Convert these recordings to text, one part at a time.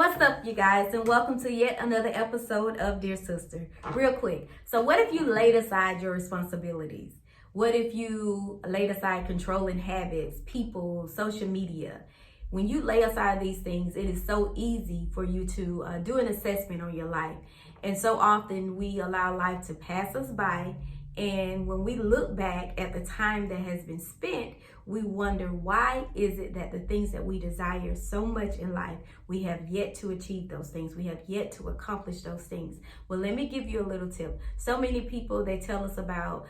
What's up, you guys, and welcome to yet another episode of Dear Sister. Real quick, so what if you laid aside your responsibilities? What if you laid aside controlling habits, people, social media? When you lay aside these things, it is so easy for you to do an assessment on your life. And so often we allow life to pass us by. And when we look back at the time that has been spent, we wonder, why is it that the things that we desire so much in life, we have yet to achieve those things? We have yet to accomplish those things. Well, let me give you a little tip. So many people, they tell us about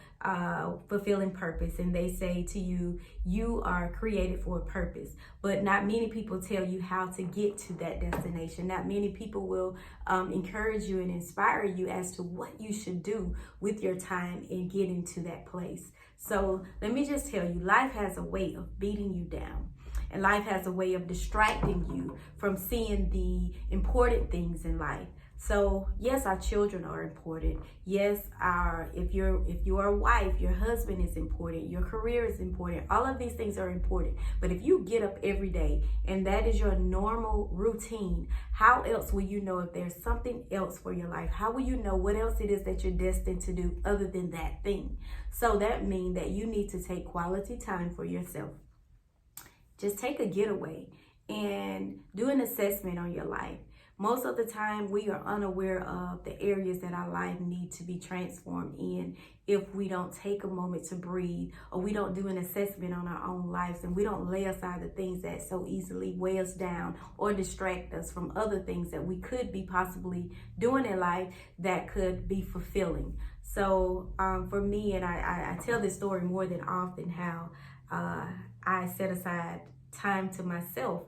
fulfilling purpose, and they say to you, you are created for a purpose. But not many people tell you how to get to that destination. Not many people will encourage you and inspire you as to what you should do with your time in getting to that place. So let me just tell you, life has a way of beating you down. And life has a way of distracting you from seeing the important things in life. So yes, our children are important. Yes, if you're a wife, your husband is important. Your career is important. All of these things are important. But if you get up every day and that is your normal routine, how else will you know if there's something else for your life? How will you know what else it is that you're destined to do other than that thing? So that means that you need to take quality time for yourself. Just take a getaway and do an assessment on your life. Most of the time, we are unaware of the areas that our life need to be transformed in if we don't take a moment to breathe, or we don't do an assessment on our own lives, and we don't lay aside the things that so easily weigh us down or distract us from other things that we could be possibly doing in life that could be fulfilling. So for me, and I tell this story more than often, how I set aside time to myself,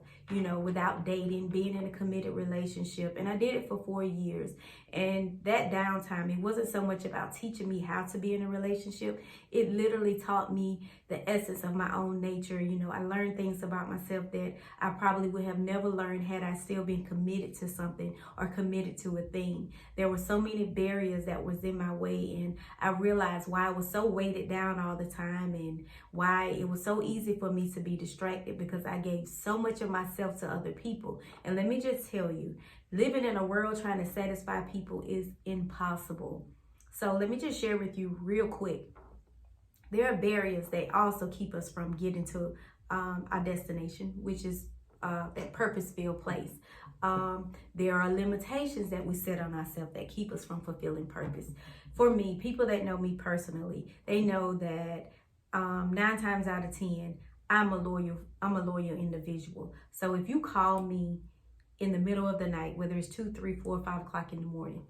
without dating, being in a committed relationship. And I did it for 4 years. And that downtime, it wasn't so much about teaching me how to be in a relationship. It literally taught me the essence of my own nature. I learned things about myself that I probably would have never learned had I still been committed to something or committed to a thing. There were so many barriers that was in my way, and I realized why I was so weighted down all the time, and why it was so easy for me to be distracted, because I gave so much of myself to other people. And let me just tell you, living in a world trying to satisfy people is impossible. So let me just share with you real quick. There are barriers that also keep us from getting to our destination, which is that purpose-filled place. There are limitations that we set on ourselves that keep us from fulfilling purpose. For me, people that know me personally, they know that 9 times out of 10, I'm a loyal individual. So if you call me in the middle of the night, whether it's 2, 3, 4, 5 o'clock in the morning,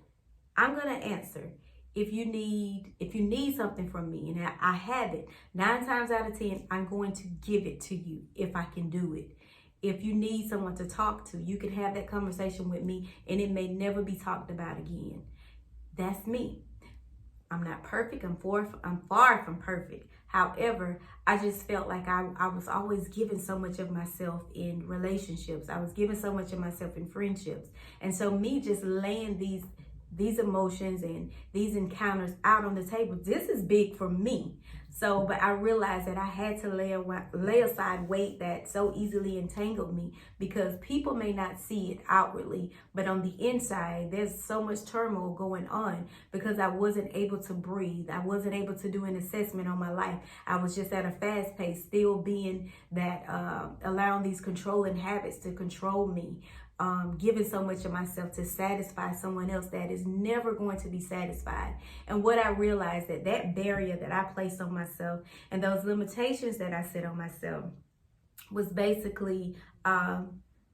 I'm gonna answer. If you need something from me, and I have it, 9 times out of 10, I'm going to give it to you if I can do it. If you need someone to talk to, you can have that conversation with me, and it may never be talked about again. That's me. I'm not perfect. I'm far from perfect. However, I just felt like I was always giving so much of myself in relationships. I was giving so much of myself in friendships. And so me just laying these emotions and these encounters out on the table, this is big for me. So, but I realized that I had to lay aside weight that so easily entangled me, because people may not see it outwardly, but on the inside, there's so much turmoil going on, because I wasn't able to breathe. I wasn't able to do an assessment on my life. I was just at a fast pace, still being that, allowing these controlling habits to control me. Giving so much of myself to satisfy someone else that is never going to be satisfied. And what I realized, that barrier that I placed on myself and those limitations that I set on myself was basically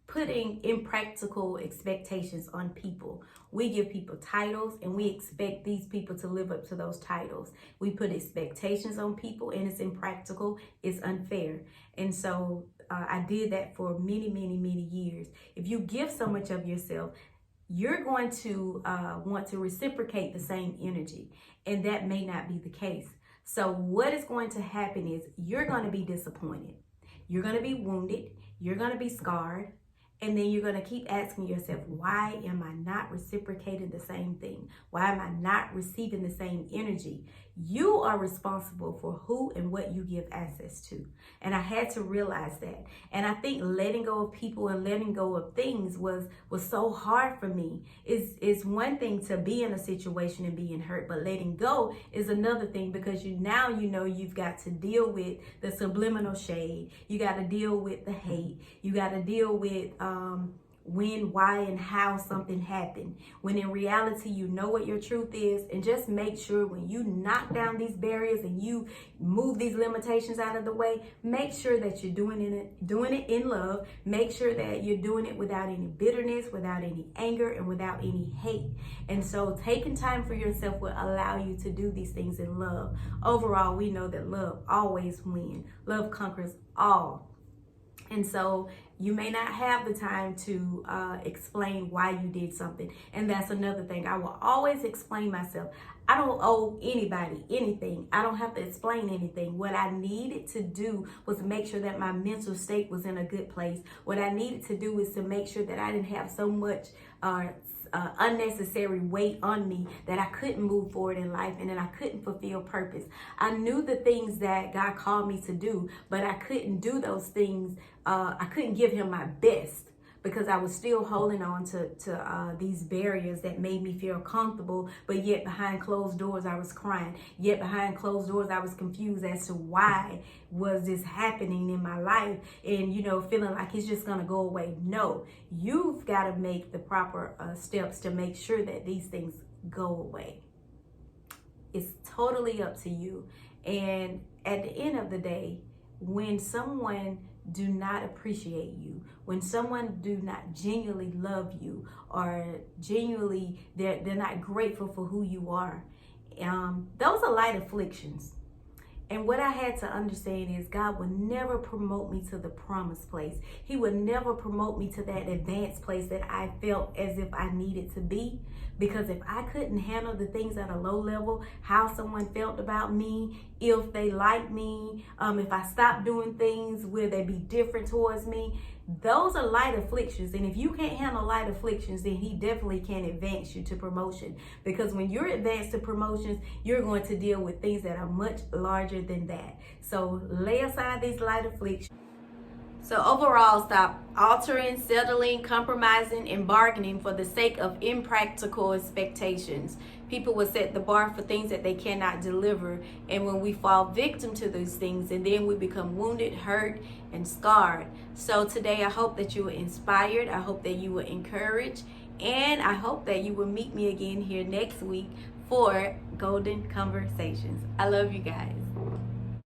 putting impractical expectations on people. We give people titles, and we expect these people to live up to those titles. We put expectations on people, and it's impractical, it's unfair. And so I did that for many, many, many years. If you give so much of yourself, you're going to want to reciprocate the same energy, and that may not be the case. So what is going to happen is you're going to be disappointed. You're going to be wounded. You're going to be scarred. And then you're going to keep asking yourself, why am I not reciprocating the same thing? Why am I not receiving the same energy? You are responsible for who and what you give access to. And I had to realize that. And I think letting go of people and letting go of things was so hard for me. It's one thing to be in a situation and being hurt, but letting go is another thing, because you know you've got to deal with the subliminal shade. You got to deal with the hate. You got to deal with when, why, and how something happened, when in reality you know what your truth is. And just make sure when you knock down these barriers and you move these limitations out of the way, make sure that you're doing it in love. Make sure that you're doing it without any bitterness, without any anger, and without any hate. And so taking time for yourself will allow you to do these things in love. Overall, we know that love always wins. Love conquers all. And so you may not have the time to explain why you did something. And that's another thing. I will always explain myself. I don't owe anybody anything. I don't have to explain anything. What I needed to do was make sure that my mental state was in a good place. What I needed to do is to make sure that I didn't have so much unnecessary weight on me that I couldn't move forward in life and that I couldn't fulfill purpose. I knew the things that God called me to do, but I couldn't do those things. I couldn't give him my best because I was still holding on to these barriers that made me feel comfortable, but yet behind closed doors I was crying. Yet behind closed doors I was confused as to why was this happening in my life, and feeling like it's just gonna go away. No, you've got to make the proper steps to make sure that these things go away. It's totally up to you. And at the end of the day, when someone do not appreciate you, when someone do not genuinely love you, or genuinely they're not grateful for who you are, those are light afflictions. And what I had to understand is God would never promote me to the promised place. He would never promote me to that advanced place that I felt as if I needed to be. Because if I couldn't handle the things at a low level, how someone felt about me, if they liked me, if I stopped doing things, will they be different towards me? Those are light afflictions. And if you can't handle light afflictions, then he definitely can't advance you to promotion. Because when you're advanced to promotions, you're going to deal with things that are much larger than that. So lay aside these light afflictions. So overall, stop altering, settling, compromising, and bargaining for the sake of impractical expectations. People will set the bar for things that they cannot deliver. And when we fall victim to those things, and then we become wounded, hurt, and scarred. So today, I hope that you were inspired. I hope that you were encouraged. And I hope that you will meet me again here next week for Golden Conversations. I love you guys.